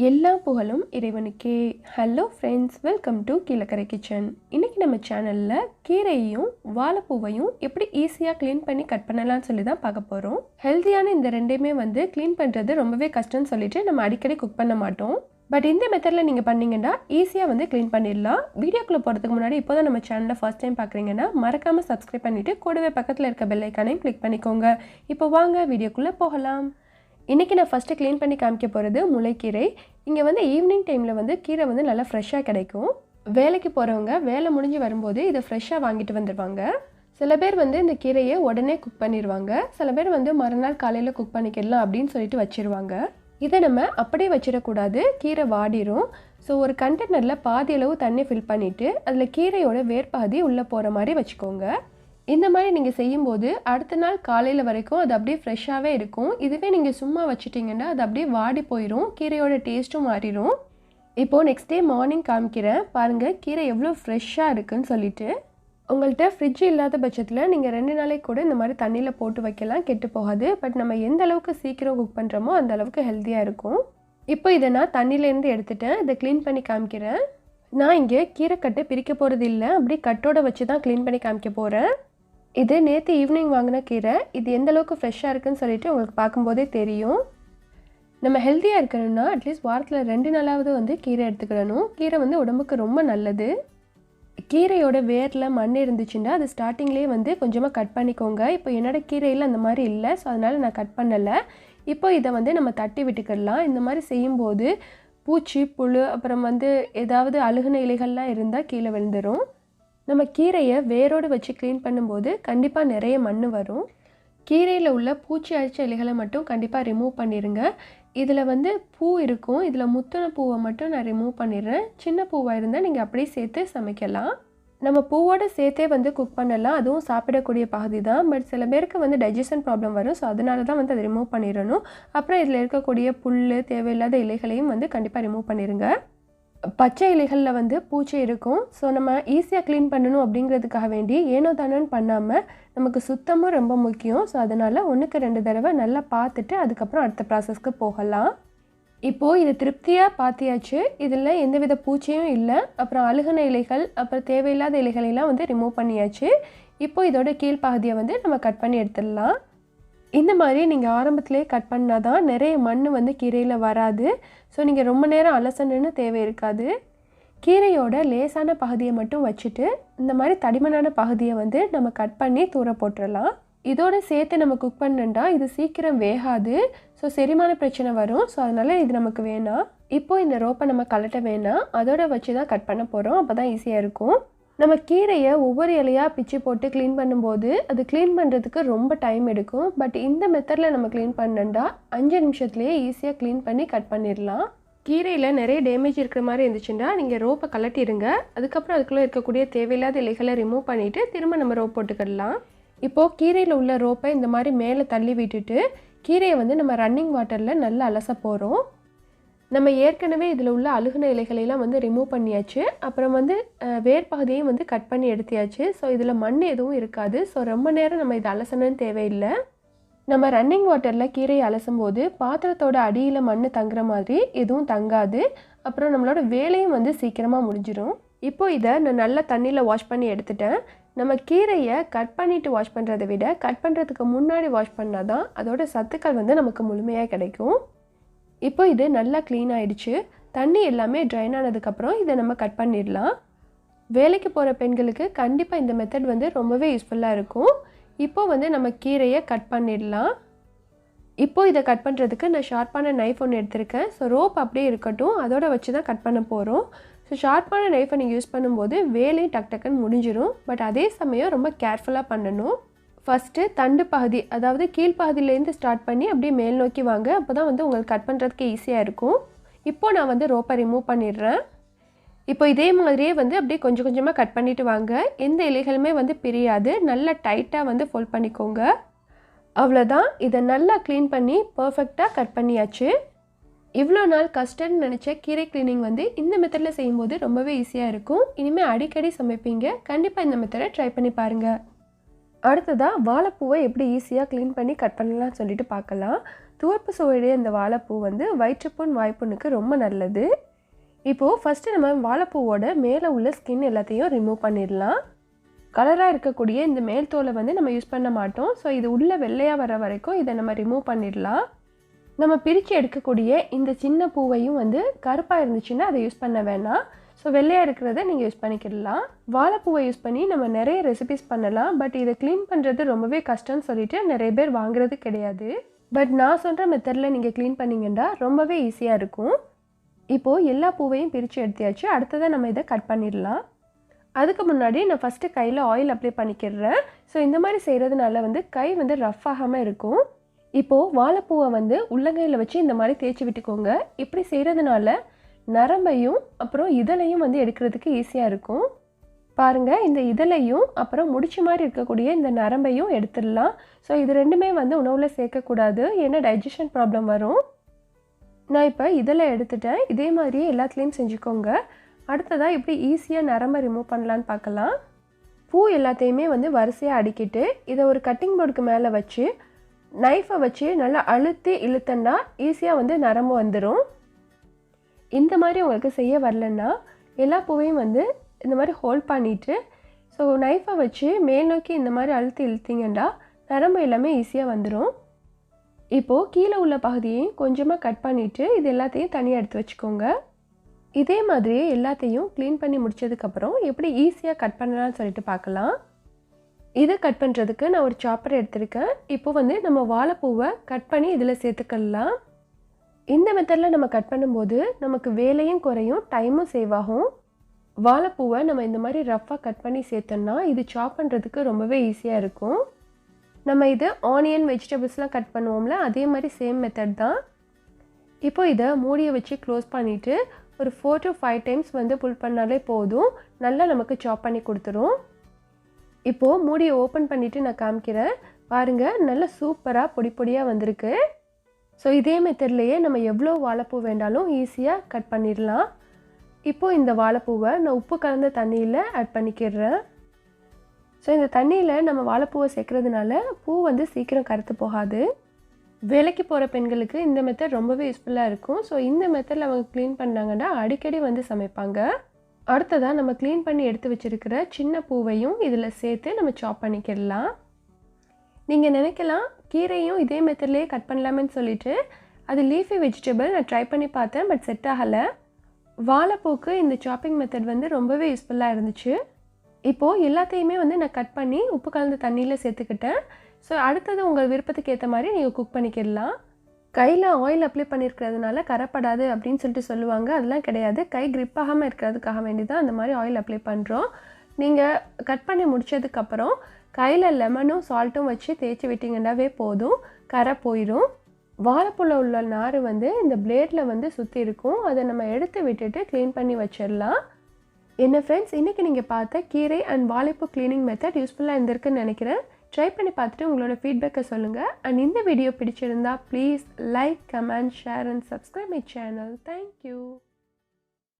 எல்லா புகழும் இறைவனுக்கே. Hello friends, welcome to Keelakarai kitchen. இன்றைக்கி நம்ம சேனலில் கீரையும் வாழைப்பூவையும் எப்படி ஈஸியாக க்ளீன் பண்ணி கட் பண்ணலாம்னு சொல்லி தான் பார்க்க போகிறோம். ஹெல்த்தியான இந்த ரெண்டையுமே க்ளீன் பண்ணுறது ரொம்பவே கஷ்டம்னு சொல்லிட்டு நம்ம அடிக்கடி குக் பண்ண மாட்டோம். பட் இந்த மெத்தடில் நீங்கள் பண்ணிங்கன்னா ஈஸியாக க்ளீன் பண்ணிடலாம். வீடியோக்குள்ளே போகிறதுக்கு முன்னாடி இப்போ தான் நம்ம சேனலை ஃபர்ஸ்ட் டைம் பார்க்குறீங்கன்னா மறக்காமல் சப்ஸ்கிரைப் பண்ணிவிட்டு கூடவே பக்கத்தில் இருக்க பெல் ஐக்கானையும் கிளிக் பண்ணிக்கோங்க. இப்போ வாங்க வீடியோக்குள்ளே போகலாம். இன்றைக்கி நான் ஃபஸ்ட்டு க்ளீன் பண்ணி காமிக்க போகிறது முளைக்கீரை. இங்கே ஈவினிங் டைமில் கீரை நல்லா ஃப்ரெஷ்ஷாக கிடைக்கும். வேலைக்கு போகிறவங்க வேலை முடிஞ்சு வரும்போது இதை ஃப்ரெஷ்ஷாக வாங்கிட்டு வந்துடுவாங்க. சில பேர் இந்த கீரையை உடனே குக் பண்ணிடுவாங்க. சில பேர் மறுநாள் காலையில் குக் பண்ணிக்கலாம் அப்படின்னு சொல்லிட்டு வச்சுருவாங்க. இதை நம்ம அப்படியே வச்சிடக்கூடாது, கீரை வாடிடும். ஸோ ஒரு கண்டெய்னரில் பாதி அளவு தண்ணி ஃபில் பண்ணிவிட்டு அதில் கீரையோட வேர்பாதி உள்ளே போகிற மாதிரி வச்சுக்கோங்க. இந்த மாதிரி நீங்கள் செய்யும்போது அடுத்த நாள் காலையில் வரைக்கும் அது அப்படியே ஃப்ரெஷ்ஷாகவே இருக்கும். இதுவே நீங்கள் சும்மா வச்சுட்டிங்கன்னா அது அப்படியே வாடி போயிடும், கீரையோட டேஸ்ட்டும் மாறிடும். இப்போது நெக்ஸ்ட் டே மார்னிங் காமிக்கிறேன் பாருங்கள், கீரை எவ்வளோ ஃப்ரெஷ்ஷாக இருக்குதுன்னு சொல்லிட்டு. உங்கள்கிட்ட ஃப்ரிட்ஜ் இல்லாத பட்சத்தில் நீங்கள் 2 நாளைக்கு கூட இந்த மாதிரி தண்ணியில் போட்டு வைக்கலாம், கெட்டு போகாது. பட் நம்ம எந்த அளவுக்கு சீக்கிரம் குக் பண்ணுறோமோ அந்த அளவுக்கு ஹெல்த்தியாக இருக்கும். இப்போ இதை நான் தண்ணியிலேருந்து எடுத்துட்டேன், இதை க்ளீன் பண்ணி காமிக்கிறேன். நான் இங்கே கீரை கட்டு பிரிக்க போகிறது இல்லை, அப்படியே கட்டோட வச்சு தான் க்ளீன் பண்ணி காமிக்க போகிறேன். இது நேற்று ஈவினிங் வாங்கின கீரை. இது எந்த அளவுக்கு ஃப்ரெஷ்ஷாக இருக்குதுன்னு சொல்லிட்டு உங்களுக்கு பார்க்கும்போதே தெரியும். நம்ம ஹெல்த்தியாக இருக்கணும்னா அட்லீஸ்ட் வாரத்தில் 2 நாளாவது கீரை எடுத்துக்கிடணும். கீரை உடம்புக்கு ரொம்ப நல்லது. கீரையோட வேரில் மண் இருந்துச்சுன்னா அது ஸ்டார்டிங்லேயே கொஞ்சமாக கட் பண்ணிக்கோங்க. இப்போ என்னோடய கீரையில் அந்த மாதிரி இல்லை, ஸோ அதனால் நான் கட் பண்ணலை. இப்போ இதை நம்ம தட்டி விட்டுக்கிடலாம். இந்த மாதிரி செய்யும்போது பூச்சி புழு அப்புறம் ஏதாவது அழுகுன இலைகள்லாம் இருந்தால் கீழே விழுந்துடும். நம்ம கீரையை வேரோடு வச்சு க்ளீன் பண்ணும்போது கண்டிப்பாக நிறைய மண் வரும். கீரையில் உள்ள பூச்சி அழிச்ச இலைகளை மட்டும் கண்டிப்பாக ரிமூவ் பண்ணிடுங்க. இதில் பூ இருக்கும், இதில் முத்தின பூவை மட்டும் நான் ரிமூவ் பண்ணிடுறேன். சின்ன பூவாக இருந்தால் நீங்கள் அப்படியே சேர்த்து சமைக்கலாம். நம்ம பூவோடு சேர்த்தே குக் பண்ணலாம், அதுவும் சாப்பிடக்கூடிய பகுதி தான். பட் சில பேருக்கு டைஜஷன் ப்ராப்ளம் வரும், ஸோ அதனால தான் அதை ரிமூவ் பண்ணிடணும். அப்புறம் இதில் இருக்கக்கூடிய புல் தேவையில்லாத இலைகளையும் கண்டிப்பாக ரிமூவ் பண்ணிடுங்க. பச்சை இலைகளில் பூச்சி இருக்கும், ஸோ நம்ம ஈஸியாக க்ளீன் பண்ணணும் அப்படிங்கிறதுக்காக வேண்டி ஏனோ தானோன்னு பண்ணாமல் நமக்கு சுத்தமும் ரொம்ப முக்கியம். ஸோ அதனால் 1க்கு 2 தடவை நல்லா பார்த்துட்டு அதுக்கப்புறம் அடுத்த ப்ராசஸ்க்கு போகலாம். இப்போது இது திருப்தியாக பார்த்தியாச்சு, இதில் எந்தவித பூச்சியும் இல்லை. அப்புறம் அழுகுன இலைகள் அப்புறம் தேவையில்லாத இலைகளெல்லாம் ரிமூவ் பண்ணியாச்சு. இப்போது இதோட கீழ்ப்பகுதியை நம்ம கட் பண்ணி எடுத்துடலாம். இந்த மாதிரி நீங்கள் ஆரம்பத்திலே கட் பண்ணால் தான் நிறைய மண் கீரையில் வராது. ஸோ நீங்கள் ரொம்ப நேரம் அலசணுன்னு தேவை இருக்காது. கீரையோட லேசான பகுதியை மட்டும் வச்சுட்டு இந்த மாதிரி தடிமனான பகுதியை நம்ம கட் பண்ணி தூர போட்டுடலாம். இதோட சேர்த்து நம்ம குக் பண்ணா இது சீக்கிரம் வேகாது, ஸோ செரிமான பிரச்சனை வரும். ஸோ அதனால் இது நமக்கு வேணாம். இப்போது இந்த ரோப்பை நம்ம கலட்ட வேணாம், அதோட வச்சு தான் கட் பண்ண போகிறோம். அப்போ தான் ஈஸியாக இருக்கும். நம்ம கீரையை ஒவ்வொரு இலையாக பிச்சு போட்டு க்ளீன் பண்ணும்போது அது க்ளீன் பண்ணுறதுக்கு ரொம்ப டைம் எடுக்கும். பட் இந்த மெத்தடில் நம்ம க்ளீன் பண்ணா 5 நிமிஷத்துலேயே ஈஸியாக க்ளீன் பண்ணி கட் பண்ணிடலாம். கீரையில் நிறைய டேமேஜ் இருக்கிற மாதிரி இருந்துச்சுன்னா நீங்கள் ரோப்பை கலட்டிடுங்க. அதுக்கப்புறம் அதுக்குள்ளே இருக்கக்கூடிய தேவையில்லாத இலைகளை ரிமூவ் பண்ணிவிட்டு திரும்ப நம்ம ரோப் போட்டுக்கிடலாம். இப்போது கீரையில் உள்ள ரோப்பை இந்த மாதிரி மேலே தள்ளி விட்டுட்டு கீரையை நம்ம ரன்னிங் வாட்டரில் நல்லா அலச போகிறோம். நம்ம ஏற்கனவே இதில் உள்ள அழுகுன இலைகளெல்லாம் ரிமூவ் பண்ணியாச்சு. அப்புறம் வேர் பகுதியையும் கட் பண்ணி எடுத்தியாச்சு. ஸோ இதில் மண் எதுவும் இருக்காது. ஸோ ரொம்ப நேரம் நம்ம இதை அலசணும்னு தேவையில்லை. நம்ம ரன்னிங் வாட்டரில் கீரையை அலசும் போது பாத்திரத்தோட அடியில் மண் தங்குற மாதிரி எதுவும் தங்காது. அப்புறம் நம்மளோட வேலையும் சீக்கிரமாக முடிஞ்சிடும். இப்போ இதை நான் நல்லா தண்ணியில் வாஷ் பண்ணி எடுத்துட்டேன். நம்ம கீரையை கட் பண்ணிவிட்டு வாஷ் பண்ணுறதை விட கட் பண்ணுறதுக்கு முன்னாடி வாஷ் பண்ணால் தான் அதோட சத்துக்கள் நமக்கு முழுமையாக கிடைக்கும். இப்போ இது நல்லா க்ளீன் ஆகிடுச்சு. தண்ணி எல்லாமே ட்ரைன் ஆனதுக்கப்புறம் இதை நம்ம கட் பண்ணிடலாம். வேலைக்கு போகிற பெண்களுக்கு கண்டிப்பாக இந்த மெத்தட் ரொம்பவே யூஸ்ஃபுல்லாக இருக்கும். இப்போது நம்ம கீரையை கட் பண்ணிடலாம். இப்போது இதை கட் பண்ணுறதுக்கு நான் ஷார்ப்பான நைஃப் ஒன்று எடுத்திருக்கேன். ஸோ ரோப் அப்படியே இருக்கட்டும், அதோட வச்சு தான் கட் பண்ண போகிறோம். ஸோ ஷார்ப்பான நைஃபை நீங்கள் யூஸ் பண்ணும்போது வேலையும் டக்குன்னு முடிஞ்சிடும். பட் அதே சமயம் ரொம்ப கேர்ஃபுல்லாக பண்ணணும். ஃபஸ்ட்டு தண்டு பகுதி, அதாவது கீழ்ப்பகுதியிலேருந்து ஸ்டார்ட் பண்ணி அப்படியே மேல் நோக்கி வாங்க. அப்போ தான் உங்களுக்கு கட் பண்ணுறதுக்கு ஈஸியாக இருக்கும். இப்போது நான் ரோப்பை ரிமூவ் பண்ணிடுறேன். இப்போ இதே மாதிரியே அப்படியே கொஞ்சம் கொஞ்சமாக கட் பண்ணிவிட்டு வாங்க. எந்த இலைகளுமே பிரியாது. நல்லா டைட்டாக ஃபோல்ட் பண்ணிக்கோங்க. அவ்வளோதான். இதை நல்லா க்ளீன் பண்ணி பர்ஃபெக்டாக கட் பண்ணியாச்சு. இவ்வளோ நாள் கஷ்டம்னு நினச்ச கீரை க்ளீனிங் இந்த மெத்தடில் செய்யும்போது ரொம்பவே ஈஸியாக இருக்கும். இனிமேல் அடிக்கடி சமைப்பீங்க. கண்டிப்பாக இந்த மெத்தடை ட்ரை பண்ணி பாருங்கள். அடுத்ததாக வாழைப்பூவை எப்படி ஈஸியாக க்ளீன் பண்ணி கட் பண்ணலாம்னு சொல்லிட்டு பார்க்கலாம். துவர்ப்பு சுவையுடைய இந்த வாழைப்பூ வந்து வயிற்றுப்புண் வாய்ப்புண்ணுக்கு ரொம்ப நல்லது. இப்போது ஃபஸ்ட்டு நம்ம வாழைப்பூவோட மேலே உள்ள ஸ்கின் எல்லாத்தையும் ரிமூவ் பண்ணிடலாம். கலராக இருக்கக்கூடிய இந்த மேல் தோலை வந்து நம்ம யூஸ் பண்ண மாட்டோம். ஸோ இது உள்ளே வெள்ளையாக வர வரைக்கும் இதை நம்ம ரிமூவ் பண்ணிடலாம். நம்ம பிரித்து எடுக்கக்கூடிய இந்த சின்ன பூவையும் வந்து கருப்பாக இருந்துச்சுன்னா அதை யூஸ் பண்ண வேணாம். ஸோ வெள்ளையாக இருக்கிறத நீங்கள் யூஸ் பண்ணிக்கிடலாம். வாழைப்பூவை யூஸ் பண்ணி நம்ம நிறைய ரெசிபிஸ் பண்ணலாம். பட் இதை க்ளீன் பண்ணுறது ரொம்பவே கஷ்டம்னு சொல்லிட்டு நிறைய பேர் வாங்குறது கிடையாது. பட் நான் சொல்கிற மெத்தடில் நீங்கள் க்ளீன் பண்ணிங்கன்னா ரொம்பவே ஈஸியாக இருக்கும். இப்போது எல்லா பூவையும் பிரித்து எடுத்தியாச்சு. அடுத்ததாக நம்ம இதை கட் பண்ணிடலாம். அதுக்கு முன்னாடி நான் ஃபஸ்ட்டு கையில் ஆயில் அப்ளை பண்ணிக்கிறேன். ஸோ இந்த மாதிரி செய்கிறதுனால வந்து கை வந்து ரஃப் ஆகாமல் இருக்கும். இப்போது வாழைப்பூவை வந்து உள்ளங்கையில் வச்சு இந்த மாதிரி தேய்ச்சி விட்டுக்கோங்க. இப்படி செய்கிறதுனால நரம்பையும் அப்புறம் இதழையும் வந்து எடுக்கிறதுக்கு ஈஸியாக இருக்கும். பாருங்கள், இந்த இதழையும் அப்புறம் முடிச்சு மாதிரி இருக்கக்கூடிய இந்த நரம்பையும் எடுத்துடலாம். ஸோ இது ரெண்டுமே வந்து உணவில் சேர்க்கக்கூடாது, ஏன்னா டைஜஷன் ப்ராப்ளம் வரும். நான் இப்போ இதழை எடுத்துட்டேன். இதே மாதிரியே எல்லாத்துலேயும் செஞ்சுக்கோங்க. அடுத்ததாக எப்படி ஈஸியாக நரம்பை ரிமூவ் பண்ணலான்னு பார்க்கலாம். பூ எல்லாத்தையுமே வந்து வரிசையாக அடுக்கிட்டு இதை ஒரு கட்டிங் போர்டுக்கு மேலே வச்சு நைஃபை வச்சு நல்லா அழுத்தி இழுத்தன்னா ஈஸியாக வந்து நரம்பு வந்துடும். இந்த மாதிரி உங்களுக்கு செய்ய வரலன்னா எல்லா பூவையும் வந்து இந்த மாதிரி ஹோல்ட் பண்ணிவிட்டு ஸோ நைஃபை வச்சு மேல் நோக்கி இந்த மாதிரி அழுத்தி இழுத்திங்கன்னா நரம்பு எல்லாமே ஈஸியாக வந்துடும். இப்போது கீழே உள்ள பகுதியையும் கொஞ்சமாக கட் பண்ணிவிட்டு இது எல்லாத்தையும் தனியாக எடுத்து வச்சுக்கோங்க. இதே மாதிரியே எல்லாத்தையும் க்ளீன் பண்ணி முடித்ததுக்கப்புறம் எப்படி ஈஸியாக கட் பண்ணலாம்னு சொல்லிட்டு பார்க்கலாம். இதை கட் பண்ணுறதுக்கு நான் ஒரு சாப்பர் எடுத்திருக்கேன். இப்போ வந்து நம்ம வாழைப்பூவை கட் பண்ணி இதில் சேர்த்துக்கலாம். இந்த மெத்தடில் நம்ம கட் பண்ணும்போது நமக்கு வேலையும் குறையும், டைமும் சேவ் ஆகும். வாழைப்பூவை நம்ம இந்த மாதிரி ரஃப்பாக கட் பண்ணி சேர்த்தோம்னா இது சாப் பண்ணுறதுக்கு ரொம்பவே ஈஸியாக இருக்கும். நம்ம இதை ஆனியன் வெஜிடபிள்ஸ்லாம் கட் பண்ணுவோம்ல, அதே மாதிரி சேம் மெத்தட் தான். இப்போ இதை மூடியை வச்சு க்ளோஸ் பண்ணிவிட்டு ஒரு 4 to 5 டைம்ஸ் வந்து புல் பண்ணாலே போதும், நல்லா நமக்கு சாப் பண்ணி கொடுத்துரும். இப்போது மூடியை ஓப்பன் பண்ணிவிட்டு நான் காமிக்கிறேன். பாருங்கள், நல்லா சூப்பராக பொடி பொடியாக வந்திருக்கு. ஸோ இதே மெத்தட்லேயே நம்ம எவ்வளோ வாழைப்பூ வேண்டாலும் ஈஸியாக கட் பண்ணிடலாம். இப்போது இந்த வாழைப்பூவை நான் உப்பு கலந்த தண்ணியில் ஆட் பண்ணிக்கிறேன். ஸோ இந்த தண்ணியில் நம்ம வாழைப்பூவை சேர்க்குறதுனால பூ வந்து சீக்கிரம் கருத்து போகாது. வேலைக்கு போகிற பெண்களுக்கு இந்த மெத்தட் ரொம்பவே யூஸ்ஃபுல்லாக இருக்கும். ஸோ இந்த மெத்தடில் அவங்க க்ளீன் பண்ணாங்கன்னா அடிக்கடி வந்து சமைப்பாங்க. அடுத்ததாக நம்ம க்ளீன் பண்ணி எடுத்து வச்சுருக்கிற சின்ன பூவையும் இதில் சேர்த்து நம்ம சாப் பண்ணிக்கிடலாம். நீங்கள் நினைக்கலாம் கீரையும் இதே மெத்தட்லேயே கட் பண்ணலாமேன்னு சொல்லிட்டு. அது லீஃபி வெஜிடபிள், நான் ட்ரை பண்ணி பார்த்தேன், பட் செட் ஆகலை. வாழைப்பூக்கு இந்த சாப்பிங் மெத்தட் வந்து ரொம்பவே யூஸ்ஃபுல்லாக இருந்துச்சு. இப்போது எல்லாத்தையுமே வந்து நான் கட் பண்ணி உப்பு கலந்த தண்ணியில் சேர்த்துக்கிட்டேன். ஸோ அடுத்தது உங்கள் விருப்பத்துக்கு ஏற்ற மாதிரி நீங்கள் குக் பண்ணிக்கிடலாம். கையில் ஆயில் அப்ளை பண்ணியிருக்கிறதுனால கரைப்படாது அப்படின்னு சொல்லிட்டு சொல்லுவாங்க. அதெல்லாம் கிடையாது. கை கிரிப் ஆகாமல் இருக்கிறதுக்காக வேண்டி தான் அந்த மாதிரி ஆயில் அப்ளை பண்ணுறோம். நீங்கள் கட் பண்ணி முடித்ததுக்கப்புறம் கையில் லெமனும் சால்ட்டும் வச்சு தேய்ச்சி விட்டிங்கன்னாவே போதும், கரை போயிடும். வாழைப்பூவில் உள்ள நார் வந்து இந்த பிளேடில் வந்து சுற்றி இருக்கும். அதை நம்ம எடுத்து விட்டுட்டு க்ளீன் பண்ணி வச்சிடலாம். என்ன ஃப்ரெண்ட்ஸ், இன்றைக்கி நீங்கள் பார்த்த கீரை அண்ட் வாழைப்பூ க்ளீனிங் மெத்தட் யூஸ்ஃபுல்லாக இருந்திருக்குன்னு நினைக்கிறேன். ட்ரை பண்ணி பார்த்துட்டு உங்களோட ஃபீட்பேக்கை சொல்லுங்கள். அண்ட் இந்த வீடியோ பிடிச்சிருந்தா please like, comment, share and subscribe my channel. Thank you.